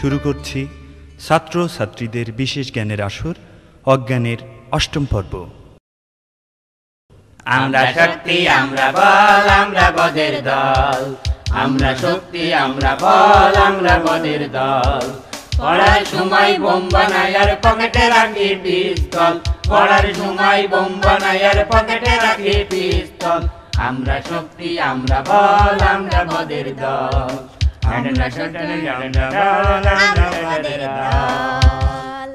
শুরু করছি ছাত্র ছাত্রীদের বিশেষ জ্ঞানের আসর অজ্ঞানের অষ্টম পর্ব। আমরা শক্তি আমরা বল আমরা বদের দল, আমরা শক্তি আমরা বল আমরা বদের দল। পড়ার সময় বোম বানাই আর পকেটে রাখি পিস্তল, পড়ার সময় বোম বানাই আর পকেটে রাখি পিস্তল। আমরা শক্তি আমরা বল আমরা বদের দল, আমরা শক্তি আমরা বল আমরা বদের দল।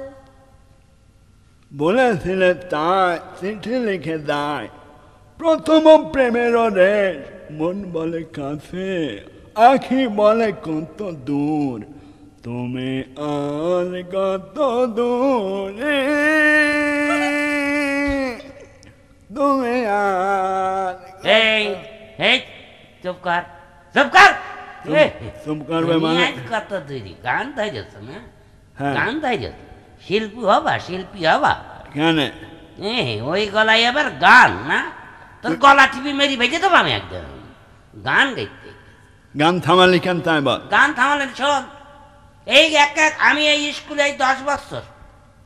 বলেছিলে তাই চিঠি লিখে দেয়, প্রথম প্রেমের রেশ মন বলে কাছে, আখি বলে কত দূর, তুমি আর কত দূরে, তুমি আর। এই এই চুপ কর চুপ কর, চুপ করবে মানে কত দূরি গান ধৈর্য না, হ্যাঁ। গান ধৈর্য শিল্পী হবা শিল্পী হবা কেন? ওই গলায় আবার গান না, তোর গলা টিপি মেরি ভেজে দেবো আমি একদম। গান গাইতে গান থামালি কেন তাই বল? গান থামালেন শোন, এই আমি এই স্কুলে এই 10 বছর,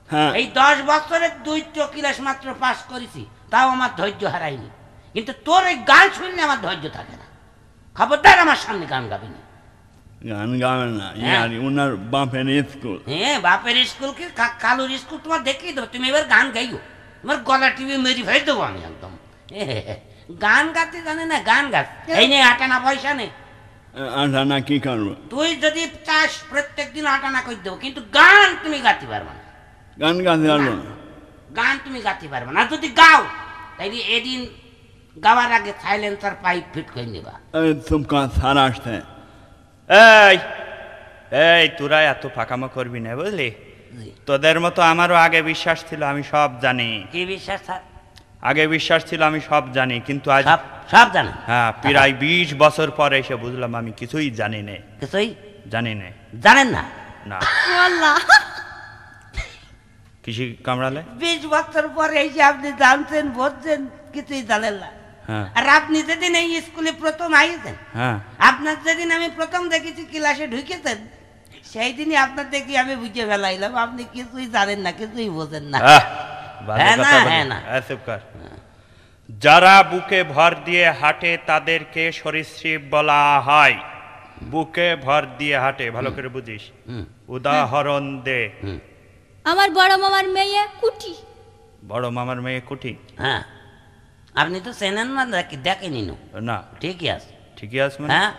হ্যাঁ এই 10 বছরের 2টো ক্লাস মাত্র পাস করেছি, তাও আমার ধৈর্য হারাইনি। কিন্তু তোর এই গান শুনলে আমার ধৈর্য থাকে না। খবরদার আমার সামনে গান গাবি না। গান গাবে না, ওনার বাপের স্কুল। হ্যাঁ বাপের স্কুল কি কালুর স্কুল তোমার দেখিয়ে দেবো, তুমি এবার গান গাইও, তোমার গলা টিপি মেরি ভেজে দেবো আমি একদম। গান গাতে জানে না, গান গাছ এই নে 8 আনা পয়সা নেই, আটানা কি করবো? তুই যদি চাস প্রত্যেক দিন 8 আনা করে দেবো, কিন্তু গান তুমি গাতে পারবে না। গান গাতে পারবো না, গান তুমি গাতে পারবে না। যদি গাও তাইলে এদিন গাওয়ার আগে সাইলেন্সার পাইপ ফিট করে নেবা। তুমি সারা আসতে। এই এই তোরা এত ফাঁকামো করবি না বুঝলি, তোদের মতো আমারও আগে বিশ্বাস ছিল আমি সব জানি। কি বিশ্বাস স্যার? আগে বিশ্বাস ছিল আমি সব জানি, কিন্তু আজ সব জানি। হ্যাঁ প্রায় 20 বছর পরে এসে বুঝলাম আমি কিছুই জানি না। কিছুই জানি না? জানেন না? না। আল্লাহ, কৃষি কামড়ালে 20 বছর পরে এসে আপনি জানছেন বুঝছেন, কিছুই জানেন না। হ্যাঁ আর আপনি যেদিন এই স্কুলে প্রথম আইছেন, হ্যাঁ আপনার যেদিন আমি প্রথম দেখেছি ক্লাসে ঢুকেছেন, সেই দিনই আপনার দেখি আমি বুঝে ফেলাইলাম আপনি কিছুই জানেন না, কিছুই বোঝেন না। হ্যাঁ না, হ্যাঁ না। যারা বুকে ভর দিয়ে হাঁটে তাদেরকে সরীসৃপ বলা হয়। বুকে ভর দিয়ে হাঁটে, ভালো করে বুঝিস। উদাহরণ দে। আমার বড় মামার মেয়ে কুটি। বড় মামার মেয়ে কুটি? হ্যাঁ আপনি তো চেনেন না, দেখেনি না। ঠিকই আছে। ঠিকই আছে মানে? হ্যাঁ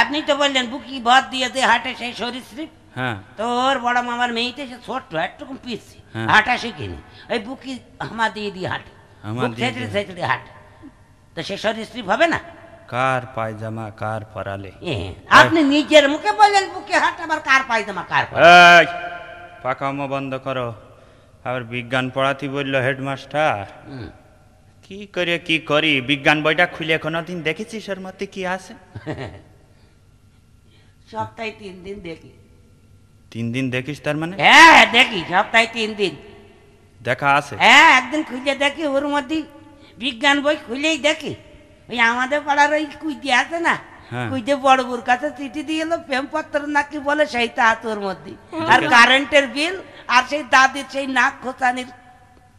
আপনি তো বললেন বুকি ভর দিয়ে যে হাঁটে সেই সরীসৃপ। হ্যাঁ তোর বড় মামার মেয়েতে সে ছোট্ট একটুকু পিসি, হাঁটা শিখিনি, ওই বুকি হামা দিয়ে দিয়ে হাঁটে, ছেঁচড়ে হাঁটে, তো সে সরীসৃপ হবে না? কার পায়জামা কার পরালে? আপনি নিজের মুখে বললেন বুকে হাঁটে, আবার কার পায়জামা কার পরালে? এই পাকামো বন্ধ করো। আবার বিজ্ঞান পড়াতে বললো হেডমাস্টার। কি করে কি করি, বিজ্ঞান বইটা খুলে কোনোদিন দেখেছিস ওর মধ্যে কি আছে? সপ্তাহে 3 দিন দেখি। 3 দিন দেখিস তার মানে? হ্যাঁ দেখি, সপ্তাহে 3 দিন দেখা আছে। হ্যাঁ একদিন খুঁজে দেখি, ওর মধ্যে বিজ্ঞান বই খুলেই দেখি। ওই আমাদের পাড়ার ওই কুইতে আছে না, কুইতে বড় বউর কাছে চিঠি দিয়ে এলো, প্রেমপত্র নাকি বলে, সেইটা আছে ওর মধ্যে। আর কারেন্টের বিল, আর সেই দাদির সেই নাক খোঁচানির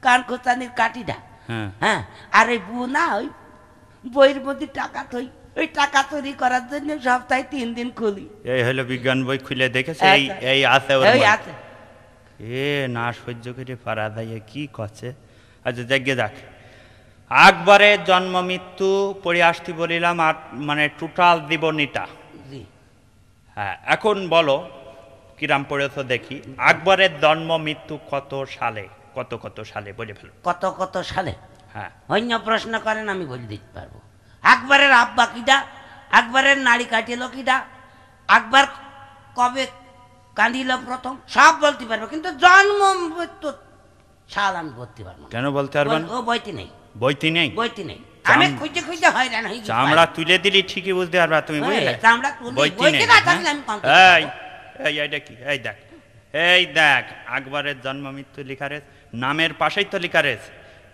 কান খোঁচানির কাঠিটা। হ্যাঁ আর এই বউ না ওই বইয়ের মধ্যে টাকা থই, ওই টাকা চুরি করার জন্য সপ্তাহে 3 দিন খুলি। এই হলো বিজ্ঞান বই খুলে দেখেছে, এই আছে ওর মধ্যে। এ না সহ্য করে পারা যায়, কি করছে। আচ্ছা জাগে যাক, আকবরের জন্ম মৃত্যু পড়ে আসতে বলিলাম, মানে টোটাল জীবনীটা। হ্যাঁ এখন বলো কিরাম পড়েছ দেখি। আকবরের জন্ম মৃত্যু কত সালে, কত কত সালে বলে ফেলো। কত কত সালে? হ্যাঁ অন্য প্রশ্ন করেন, আমি বলে দিতে পারবো। আকবরের আব্বা কিডা, আকবরের নাড়ি কাটিল কিডা, আকবর কবে কাঁদিল প্রথম, সব বলতে পারবো, কিন্তু জন্ম মৃত্যু সাল আমি বলতে পারবো। কেন বলতে পারবেন? ও বইতে নেই। বইতে নেই? বইতে নেই, আমি খুঁজে খুঁজে হয়রান হই। চামড়া তুলে দিলি ঠিকই বুঝতে পারবা তুমি, বুঝলে? চামড়া তুলে বইতে না থাকলে আমি কোন? এই এইটা কি? এই দেখ, এই দেখ আকবরের জন্ম মৃত্যু লেখা রেস, নামের পাশেই তো লেখা রেস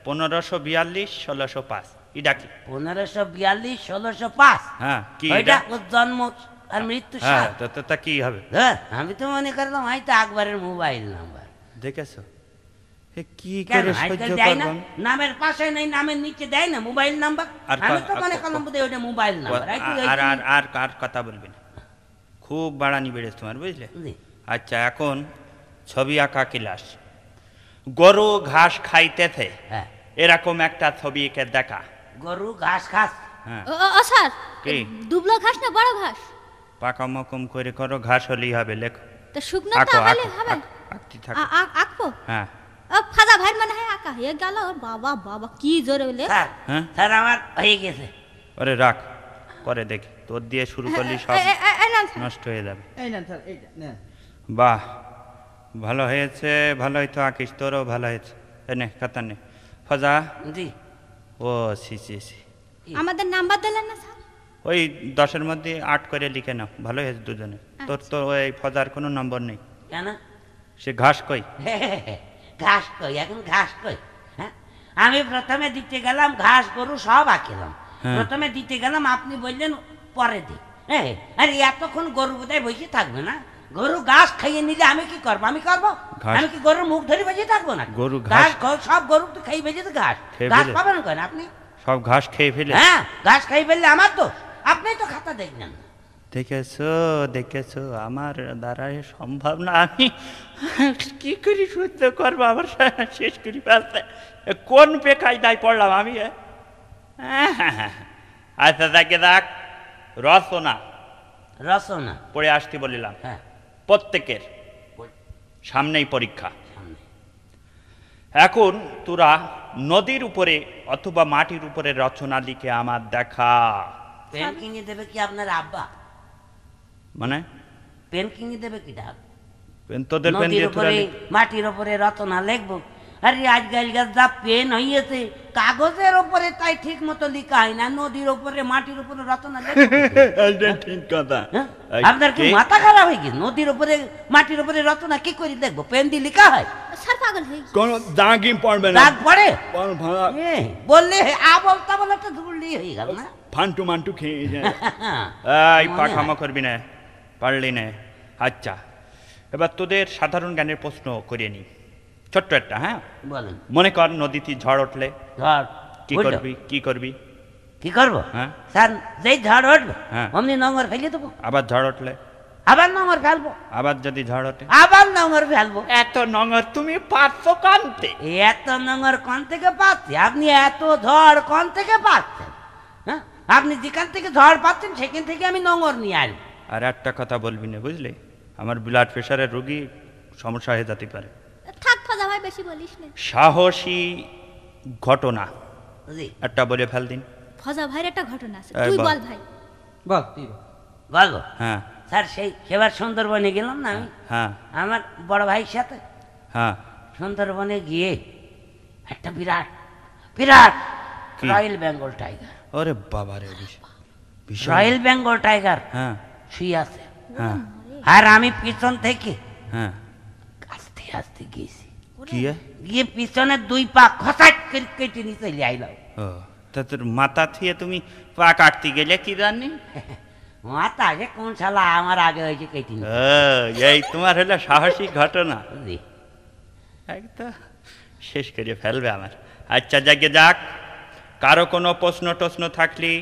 1542 1605। এটা কি? 1542 1605? হ্যাঁ কি এটা ওর জন্ম আর মৃত্যু হ্যাঁ 7। তা কি হবে? আমি তো মনে করলাম হয়তো আকবরের মোবাইল নাম্বার। দেখেছো কি কেন করে আজকাল সহ্য দেয় না? করব? নামের পাশে নেই, নামের নিচে দেয় না মোবাইল নাম্বার। আর আমি তো মনে করলাম বোধহয় ওটা মোবাইল নাম্বার। আর কথা বলবি না, খুব বাড়ানি বেড়েছে তোমার, বুঝলে? আচ্ছা, এখন ছবি আঁকা ক্লাস, গরু ঘাস খাইতেছে, হ্যাঁ, এরকম একটা ছবি এঁকে দেখা। গরু ঘাস খাস? হ্যাঁ, ও স্যার, কি দুবলো ঘাস না বড় ঘাস? পাকা মকম করে করো, ঘাস হলেই হবে, লেখো। তা শুকনো আঁকো, তো হলে আঁকো, হবে। আঁকতে থাকো। আঁকবো? হ্যাঁ ও ফাদা ভাই মনে হয় আঁকা হয়ে গেল। বাবা বাবা কি জোরে বলে। স্যার, হ্যাঁ স্যার আমার হয়ে গেছে। ওরে রাখ, পরে দেখি, তোর দিয়ে শুরু করলি সব নষ্ট হয়ে যাবে। এই নেন স্যার, এইটা নেন। বাহ, ভালো হয়েছে, ভালোই তো আঁকিস, তোরও ভালো হয়েছে। নে খাতা নে ফজা। জি। ও সি সি সি, আমাদের নাম্বার দিলেন না স্যার? ওই 10-এর মধ্যে 8 করে লিখে নাও, ভালো হয়েছে দুজনে। তোর তো ওই ফজার কোনো নম্বর নেই। কেন? সে ঘাস কই? ঘাস কই? এখন ঘাস কই? হ্যাঁ, আমি প্রথমে দিতে গেলাম ঘাস গরু সব আঁকিলাম। হ্যাঁ। প্রথমে দিতে গেলাম, আপনি বললেন পরে দি। হ্যাঁ, আরে এতক্ষণ গরু বোধহয় বসে থাকবে না? গরু ঘাস খাইয়ে নিলে আমি কি করবো? আমি করবো? ঘাস- আমি কি গরুর মুখ ধরে বেঁচে থাকবো না? গরু ঘাস ঘাস- সব গরু তো খাই বেঁচে তো ঘাস খেয়ে ঘাস ফেলে? পাবেন কেন আপনি? সব ঘাস খেয়ে ফেলে? হ্যাঁ, ঘাস খাই ফেললে আমার তো, আপনি তো খাতা দেখলেন না। দেখেছো দেখেছো, আমার দ্বারা এ সম্ভব না, আমি কি করি সহ্য করবো, আমার শেষ করি ফেলতে। কোন বেকায়দায় পড়লাম আমি? আচ্ছা দেখে দেখ, রচনা রচনা পড়ে আসতে বলিলাম, হ্যাঁ, প্রত্যেকের সামনেই পরীক্ষা। সামনে। এখন তোরা নদীর উপরে অথবা মাটির উপরে রচনা লিখে আমার দেখা। পেন কিনে দেবে কি আপনার আব্বা? মানে পেন কিনে দেবে কি ডাক? তোদের পেন নদীর দিয়ে তোরা উপরে লিখ। মাটির উপরে রচনা লিখবো? আরে আজকাল যা পেন হইয়েছে, কাগজের উপরে তাই ঠিক মতো লেখা হয় না, নদীর উপরে মাটির উপরে রচনা লিখবো? এইটা ঠিক কথা। হ্যাঁ? এই, আপনার কি কে? মাথা খারাপ হয়ে গেছে? নদীর উপরে মাটির উপরে রচনা কি করে দেখবো? পেন দিয়ে লেখা হয়? স্যার পাগল হয়ে গেছে। কোনো দাগই পড়বে না। দাগ পড়ে? কোন ভাড়া- বললে আবল তাবল একটা ধুলি হয়ে গেল না? ফান্টু মান্টু খেয়ে যায়। এই মনে পাখামো হয়। করবি না, পারলি না। আচ্ছা, এবার তোদের সাধারণ জ্ঞানের প্রশ্ন করিয়ে নি, ছোট্ট একটা। হ্যাঁ, বলেন। মনে কর নদীতে ঝড় উঠলে ধর কি বুঝলো? করবি? কি করবি? কি করবো? হ্যাঁ। স্যার, যেই ঝড় উঠবে হ্যাঁ। অমনি নোংর ফেলে দেবো। আবার ঝড় উঠলে? আবার নোংর ফেলবো। আবার যদি ঝড় ওঠে? আবার নোংর ফেলবো। এত নোংর তুমি পারছো কানতে? এত নোংর কোন থেকে পাচ্ছি? আপনি এত ঝড় কোন থেকে পাচ্ছেন? হ্যাঁ, আপনি যেখান থেকে ঝড় পাচ্ছেন সেখান থেকে আমি নোংর নিয়ে আসবো। আর একটা কথা বলবি না, বুঝলি? আমার ব্লাড প্রেশারের রোগী সমস্যা হয়ে যেতে পারে। থাক ফাদা ভাই, বেশি বলিস না। সাহসী ঘটনা জি, একটা বলে ফেল দিন। ফজা ভাইয়ের একটা ঘটনা আছে, এই তুই বল। বল ভাই। বল তুই বল। বলবো? হ্যাঁ স্যার, সেবার সুন্দরবনে গেলাম না আমি হ্যাঁ আমার বড় ভাইয়ের সাথে। হ্যাঁ। সুন্দরবনে গিয়ে একটা বিরাট বিরাট কি? রয়্যাল বেঙ্গল টাইগার, ওরে বাবা রে, ভীষণ। রয়্যাল বেঙ্গল টাইগার হ্যাঁ শুয়ে আছে। হ্যাঁ আর আমি পিছন থেকে হ্যাঁ। আস্তে আস্তে গেছি, কি এ? গিয়ে পিছনের দুই পা খসাট করে কেটে নিয়ে চলে আইলাম। ও, তা তোর মাথা থিয়ে তুমি পা কাটতে গেলে কি জানি? মাথা আগে কোন শালা আমার আগে হয়েছে কেটে নিয়ে। ও, এই তোমার হলো সাহসী ঘটনা। জি। একদম শেষ করে ফেলবে আমার। আচ্ছা জাগে যাক, কারো কোনো প্রশ্ন টশ্ন থাকলি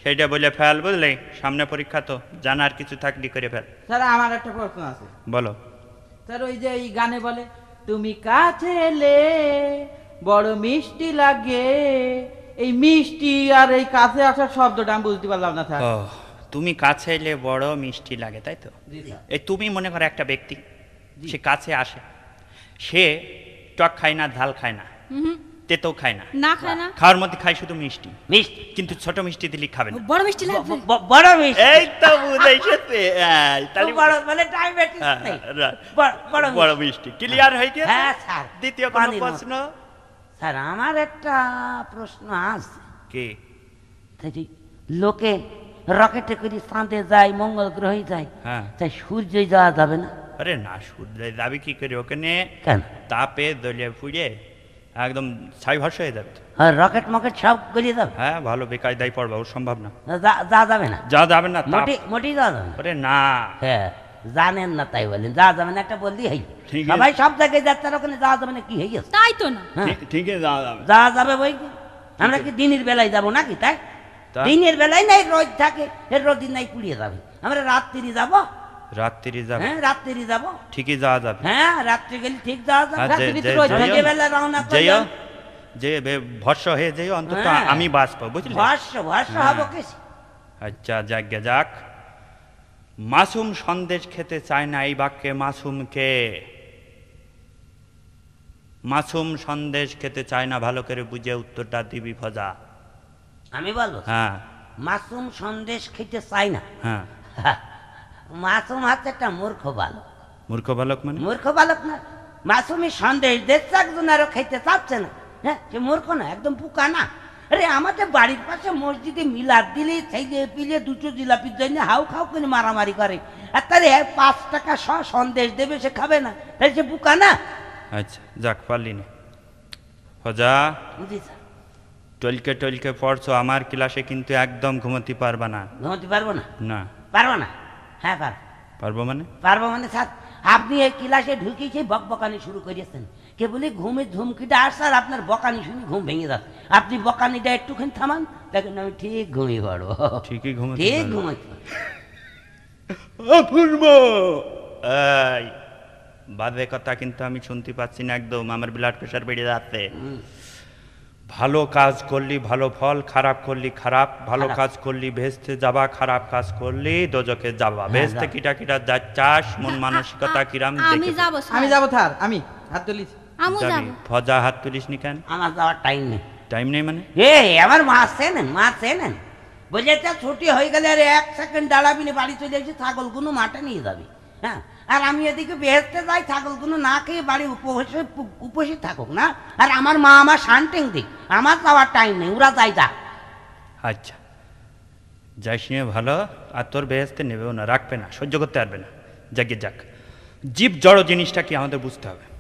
সেইটা বলে ফেল, বুঝলি? সামনে পরীক্ষা তো, জানার কিছু থাকলি করে ফেল। স্যার আমার একটা প্রশ্ন আছে। বলো। স্যার ওই যে এই গানে বলে, তুমি কাছে এলে বড় মিষ্টি লাগে, এই মিষ্টি আর এই কাছে আসার শব্দটা আমি বুঝতে পারলাম না স্যার। ও, তুমি কাছে এলে বড় মিষ্টি লাগে, তাই তো? জি স্যার। এই তুমি মনে করো একটা ব্যক্তি, সে কাছে আসে, সে টক খায় না, ঝাল খায় না, হুম, তেতো খায় না, না খায় না। খাওয়ার মধ্যে খায় শুধু মিষ্টি, মিষ্টি, কিন্তু ছোট মিষ্টি দিলে খাবে না। বড় মিষ্টি লাগবে। বড় মিষ্টি। এই তো বুঝেছে, তাহলে বড় মানে ডায়াবেটিস হ্যাঁ, নেই। right. বড় বড় মিষ্টি। মিষ্টি ক্লিয়ার হয়ে গেছে। হ্যাঁ স্যার। দ্বিতীয় কোন পানির মতো। প্রশ্ন? স্যার আমার একটা প্রশ্ন আছে। কি? তাই যে লোকে রকেটে করে চাঁদে যায়, মঙ্গল গ্রহে যায়, হ্যাঁ। তাই সূর্যে যাওয়া যাবে না আরে না, সূর্য যাবে কি করে? ওখানে কেন? তাপে দলে ফুড়ে একদম ছাই ভস্য হয়ে যাবে তো। হ্যাঁ রকেট মকেট সব গলিয়ে যাবে। হ্যাঁ ভালো বেকায়দায় পড়বা, ওর সম্ভব না, যা যাবে না, যা যাবে না তা- মোটি যাওয়া যাবে না। ওরে না, হ্যাঁ জানেন না তাই বলেন যা যাবে না, একটা বললি হই ঠিক আছে। সবাই সব জায়গায় যাচ্ছে, আর ওখানে যাওয়া যাবে না কি হয়ে গেছে? তাই তো না। হ্যাঁ, ঠিক আছে যাওয়া যাবে। যাওয়া যাবে বই কি? আমরা কি দিনের বেলায় যাব নাকি তাই? তা- দিনের বেলায় নাই রোদ থাকে, এর রোদ নাই পুড়িয়ে যাবে। আমরা রাত্রি যাব, রাত্রি যাবে, হ্যাঁ রাত্রি যাব, ঠিকই যাওয়া যাবে। হ্যাঁ রাত্রি গেলে ঠিক যাওয়া আর যাবে। যে- রাত্রি যে- রোদ যেও- থেকে বেলা রওনা যেও, করলাম। যে ভস্য হয়ে যেও অন্তত হ্যাঁ। আমি বাঁচবো, বুঝলি? ভস্য ভস্য হ্যাঁ। হবো কেসি? আচ্ছা যাক যাক। মাসুম সন্দেশ খেতে চায় না, এই বাক্যে মাসুমকে, মাসুম সন্দেশ খেতে চায় না, ভালো করে বুঝে উত্তরটা দিবি ফজা। আমি বলবো হ্যাঁ মাসুম সন্দেশ খেতে চাই না। হ্যাঁ। মাসুম হচ্ছে একটা মূর্খ বালক। মূর্খ বালক মানে? মূর্খ বালক না, মাসুমি সন্দেশ দেখছে একজন আরো খাইতে চাচ্ছে না, হ্যাঁ সে মূর্খ না, একদম পুকা না। আরে আমাদের বাড়ির পাশে মসজিদে মিলাদ দিলে ছেলে পিলে দুটো জিলাপির জন্য হাউ খাউ করে মারামারি করে, আর তারে 5 টাকা সন্দেশ দেবে, সে খাবে না, তাই সে পুকা না। আচ্ছা যাক পারলি না ফজা। বুঝি স্যার, টলকে টলকে পড়ছো, আমার ক্লাসে কিন্তু একদম ঘুমোতে পারবা না। ঘুমাতে পারবো না? না। পারবো না? হ্যাঁ পারবো। পারবো মানে? পারবো মানে স্যার, আপনি এই ক্লাসে ঢুকে সেই বকবকানি শুরু করিয়েছেন, কে বলি ঘুমের ঝুমকিটা আসছে আর আপনার বকানি শুনে ঘুম ভেঙে যাচ্ছে। আপনি বকানিটা একটুখানি থামান, দেখেন আমি ঠিক ঘুমিয়ে পড়বো। ঠিকই ঘুমোতে ঠিক পারবো। ঘুমাচ্ছি। অপূর্ব এই বাজে কথা কিন্তু আমি শুনতে পাচ্ছি না, একদম আমার ব্লাড প্রেশার বেড়ে যাচ্ছে। ভালো কাজ করলি ভালো ফল, খারাপ করলি খারাপ, ভালো খারাপ। কাজ করলি ভেস্তে যাবা, খারাপ কাজ করলি দোজকে যাবা। হ্যাঁ, ভেস্তে যাবা। কিটা কিটা যাচ্ছাস, মন মানসিকতা কিরাম আমি দেখে যাবো স্যার। আমি যাবো স্যার, আমি হাত তুলিস। আমু যাবি। যাবো। ফজা হাত তুলিস নি কেন? আমার যাওয়ার টাইম নেই। টাইম নেই মানে? এ আমার মা চেনেন, মা চেনেন, বুঝেছে ছুটি হয়ে গেলে আর 1 সেকেন্ড দাঁড়াবি না, বাড়ি চলে এসে ছাগলগুলো মাঠে নিয়ে যাবি। হ্যাঁ, আর আমি এদিকে বেহেস্তে যাই, ছাগলগুলো না খেয়ে বাড়ি উপসে থাকুক না, আর আমার মা আমার শান্তিং দিক, আমার যাওয়ার টাইম নেই, ওরা যাই যা। আচ্ছা যাইস নিয়ে ভালো, আর তোর বেহেস্তে নেবেও না, রাখবে না, সহ্য করতে পারবে না। যাকে যাক, জীব জড় জিনিসটা কি আমাদের বুঝতে হবে।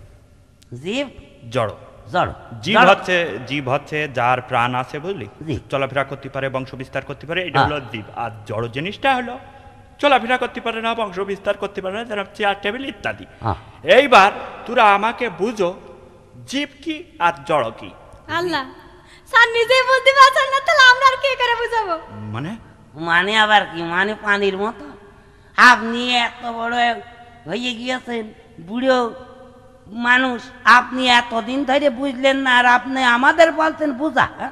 জীব জড়, জড়, জীব হচ্ছে যার প্রাণ আছে, বুঝলি, জি। চলাফেরা করতে পারে, বংশ বিস্তার করতে পারে, এটা হ্যাঁ। হলো জীব। আর জড় জিনিসটা হলো চলাফেরা করতে পারে না, বংশ বিস্তার করতে পারে না, যেরকম চেয়ার টেবিল ইত্যাদি। হ্যাঁ। এইবার তোরা আমাকে বুঝো জীব কি আর জড় কি। আল্লাহ, স্যার নিজেই বলতে পারছেন না, তাহলে আমরা আর কে করে বুঝাবো? মানে মানে আবার কি, মানে পানির মতো। আপনি এত বড় হয়ে গিয়েছেন, বুড়ো মানুষ, আপনি এতদিন ধরে বুঝলেন না, আর আপনি আমাদের বলছেন বুঝা। হ্যাঁ?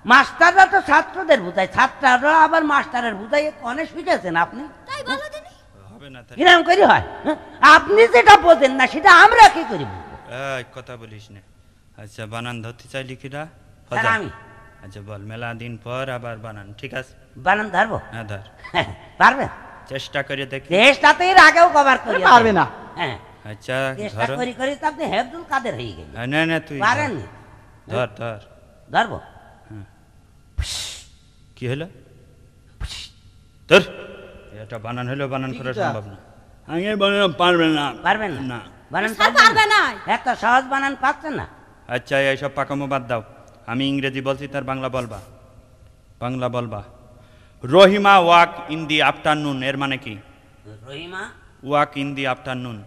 মাস্টাররা তো ছাত্রদের বুঝায়, ছাত্ররা আবার মাস্টারের বুঝাই, অনেক শিখেছেন আপনি। তাই বলো দিনি। হবে না তাহলে? কিরম করে হয়? হ্যাঁ? আপনি যেটা বোঝেন না সেটা আমরা কি করি বুঝবো? এই কথা বলিস না। আচ্ছা বানান ধরতে চাইলি কিরা? স্যার, আমি। আচ্ছা বল, মেলা দিন পর আবার বানান, ঠিক আছে? বানান ধরবো? হ্যাঁ ধর, পারবেন? চেষ্টা করে দেখি। চেষ্টাতে এর আগেও কভার করি। পারবে না। হ্যাঁ, আচ্ছা চেষ্টা ধরো। করি করি তো আপনি হেফজুল কাদের হয়ে গেলেন। না না তুই ধর। পারেননি? ধর ধর। ধরবো? কি হলো তোর? এটা বানান হলো, বানান করা ঠিকই তো। সম্ভব না। আগে বলে পারবে না। পারবেন না? না। বানান স্যার পারবেন পারবে না? না। এত সহজ বানান পাচ্ছেন না? আচ্ছা এইসব পাকামো বাদ দাও, আমি ইংরেজি বলছি, তার বাংলা বলবা। বাংলা বলবা। Rahima walk in the afternoon, এর মানে কি? Rahima walk in the afternoon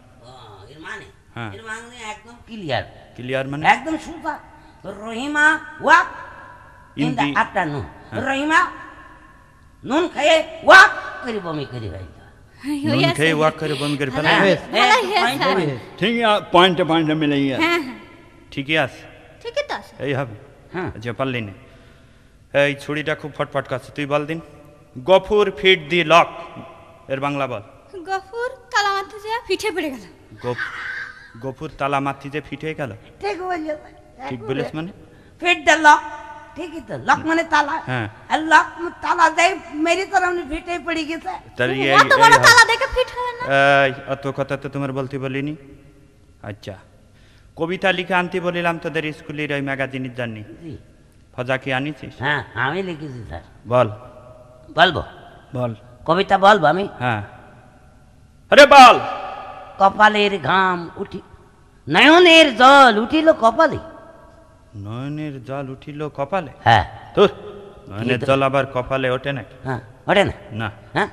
এর মানে? হ্যাঁ। এর মানে একদম ক্লিয়ার, ক্লিয়ার মানে? একদম সুন্দর। Rahima walk in In the the- afternoon. হ্যাঁ। রহিমা নুন খেয়ে ওয়াক করে বমি করে ভাই। নুন খেয়ে ওয়াক করে বমি করে ফেলে? হ্যাঁ। ভালোই হয়েছে। ঠিক আছে, পয়েন্টে পয়েন্টে মিলে গিয়ে হ্যাঁ হ্যাঁ, ঠিকই আছে, ঠিকই তো আছে। এই হবে। হ্যাঁ। যে পারলি না, এই ছুরিটা খুব ফটফট কাছে, তুই বল দিন। গফুর ফিট দি লক, এর বাংলা বল। গফুর তালা মারতে যা পিঠে পড়ে গেল। গফুর তালা মারতে যে ফিট হয়ে গেল। ঠিক বলেছ। ঠিক বলিস মানে? ফিট দ্য লক, ঠিকই তো, লক মানে তালা। হ্যাঁ। আর লক তালা দেয় মেরি তোর আপনি ফিটে পড়ে গেছে। তাহলে অত বড় তালা দেখে ফিট হবে না। এই অত কথা তো তোমার বলতে বলিনি। আচ্ছা কবিতা লিখে আনতে বলিলাম তোদের স্কুলের ওই ম্যাগাজিনের জন্য, জি। ফজা কি আনিছিস? হ্যাঁ আমি লিখেছি স্যার। বল বলবো? বল। কবিতা বলবো আমি? হ্যাঁ আরে বল। কপালের ঘাম উঠি, নয়নের জল উঠিল কপালে, নয়নের জল উঠিল কপালে। হ্যাঁ তোর নয়নের জল আবার কপালে ওঠে নাকি? হ্যাঁ ওঠে না? না, হ্যাঁ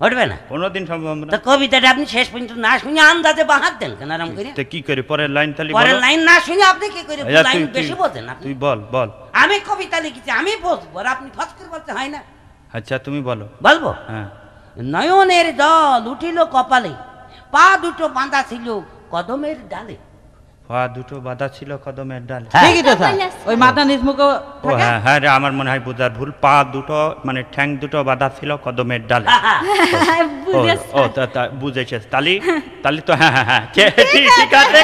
উঠবে না। কোনোদিন সম্ভব না। তো কবিতাটা আপনি শেষ পর্যন্ত না শুনে আন্দাজে বাহাত দেন কেন আরাম করে? তো কি করি পরের লাইন তালি পরের বলো। লাইন না শুনে আপনি কি করে আচ্ছা, লাইন তুই- বেশি বোঝেন আপনি? তুই বল বল। আমি কবিতা লিখেছি আমি বলবো আর আপনি ফস করে বলতে হয় না। আচ্ছা তুমি বলো। বলবো? হ্যাঁ নয়নের জল উঠিল কপালে, পা দুটো বাঁধা ছিল কদমের ডালে। পা দুটো বাঁধা ছিল কদমের ডালে। হ্যাঁ। ঠিকই তো স্যার, ওই মাথা নিচ মুখো ও হ্যাঁ হ্যাঁ রে, আমার মনে হয় বুঝার ভুল। পা দুটো মানে ঠ্যাং দুটো বাঁধা ছিল কদমের ডালে। ও ও বুঝেছিস তালি তালি তো হ্যাঁ হ্যাঁ হ্যাঁ ঠিক আছে।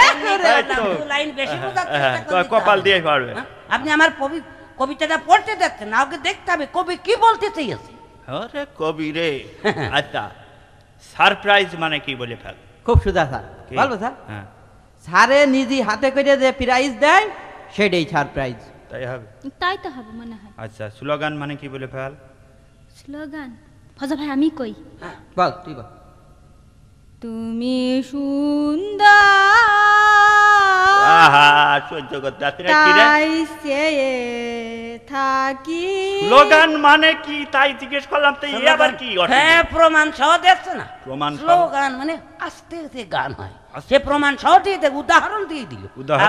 এই তো। লাইন বেশি বোঝার হ্যাঁ, চেষ্টা করতে কপাল হবে। দিয়ে পারবে। হ্যাঁ? আপনি আমার কবিতাটা পড়তে যাচ্ছেন না, ওকে দেখতে হবে কবি কি বলতে চেয়েছে। আরে কবি রে। আচ্ছা সারপ্রাইজ মানে কি বলে ফেল। খুব সুদা স্যার, কি? বলবো স্যার? হ্যাঁ স্যারে নিজে হাতে করে যে প্রাইজ দেয় সেটাই সারপ্রাইজ। তাই হবে। তাই তো হবে মনে হয়। আচ্ছা স্লোগান মানে কি বলে ফেল। স্লোগান ফজল ভাই আমি কই। বল তুই বল। তুমি সুন্দর আহা সহ্য করতে আসছে না কি রে। তাই চেয়ে থাকি। স্লোগান মানে কি তাই জিজ্ঞেস করলাম, তো এই আবার কি অর্থ? হ্যাঁ প্রমাণ সহ দেখছে না। প্রমাণ সহ? স্লোগান মানে আস্তে আস্তে গান হয়, সে প্রমাণ সহ দিয়ে দেখ, উদাহরণ দিয়ে দিল। উদাহরণ